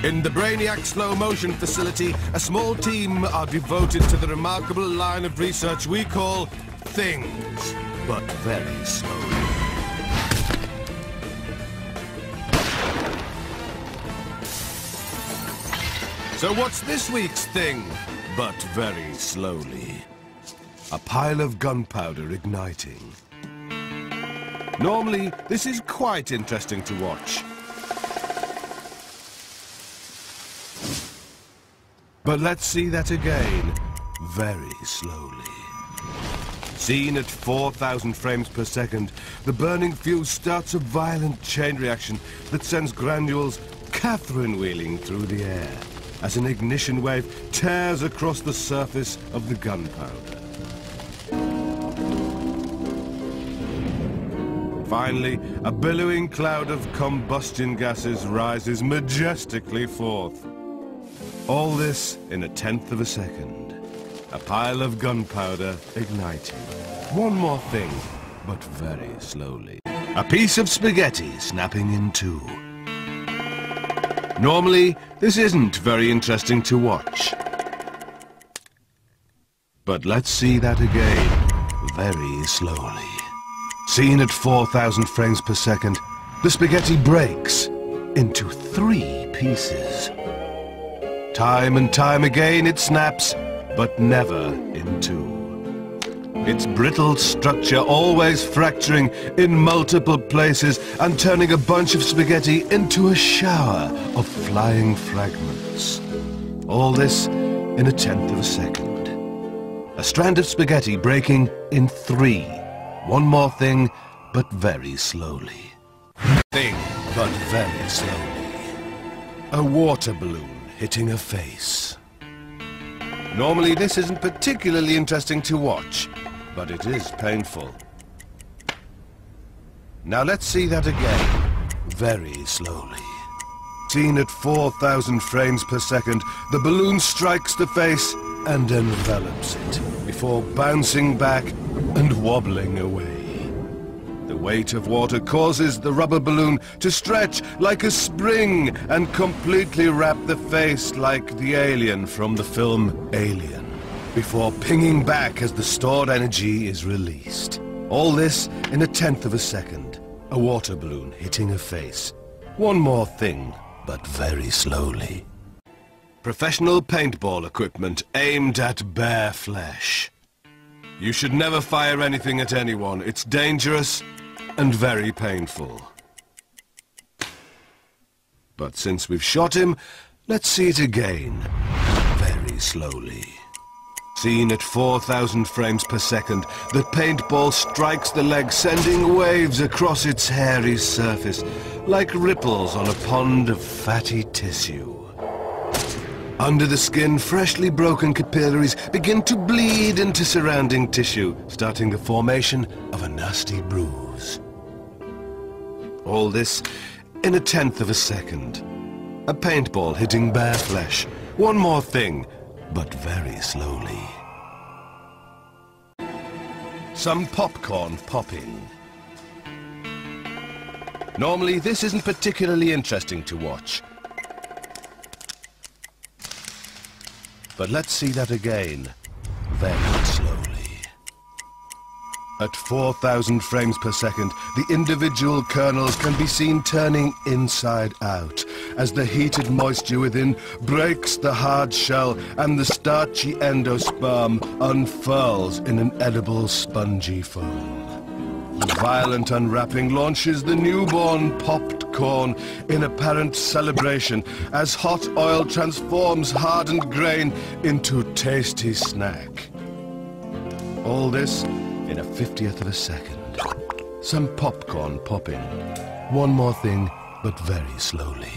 In the Brainiac Slow Motion Facility, a small team are devoted to the remarkable line of research we call things, but very slowly. So what's this week's thing, but very slowly? A pile of gunpowder igniting. Normally, this is quite interesting to watch. But let's see that again, very slowly. Seen at 4,000 frames per second, the burning fuse starts a violent chain reaction that sends granules Catherine-wheeling through the air as an ignition wave tears across the surface of the gunpowder. Finally, a billowing cloud of combustion gases rises majestically forth. All this in a tenth of a second. A pile of gunpowder igniting. One more thing, but very slowly. A piece of spaghetti snapping in two. Normally, this isn't very interesting to watch. But let's see that again, very slowly. Seen at 4,000 frames per second, the spaghetti breaks into 3 pieces. Time and time again it snaps, but never in 2. Its brittle structure always fracturing in multiple places and turning a bunch of spaghetti into a shower of flying fragments. All this in a tenth of a second. A strand of spaghetti breaking in 3. One more thing, but very slowly. Thing, but very slowly. A water balloon hitting a face. Normally this isn't particularly interesting to watch, but it is painful. Now let's see that again, very slowly. Seen at 4,000 frames per second, the balloon strikes the face and envelops it, before bouncing back and wobbling away. The weight of water causes the rubber balloon to stretch like a spring and completely wrap the face like the alien from the film Alien, before pinging back as the stored energy is released. All this in a tenth of a second. A water balloon hitting a face. One more thing, but very slowly. Professional paintball equipment aimed at bare flesh. You should never fire anything at anyone. It's dangerous and very painful. But since we've shot him, let's see it again, very slowly. Seen at 4,000 frames per second, the paintball strikes the leg, sending waves across its hairy surface, like ripples on a pond of fatty tissue. Under the skin, freshly broken capillaries begin to bleed into surrounding tissue, starting the formation of a nasty bruise. All this in a tenth of a second. A paintball hitting bare flesh. One more thing, but very slowly. Some popcorn popping. Normally, this isn't particularly interesting to watch. But let's see that again, very slowly. At 4,000 frames per second, the individual kernels can be seen turning inside out as the heated moisture within breaks the hard shell and the starchy endosperm unfurls in an edible spongy foam. The violent unwrapping launches the newborn popped corn in apparent celebration as hot oil transforms hardened grain into tasty snack. All this in a 50th of a second. Some popcorn popping. One more thing, but very slowly.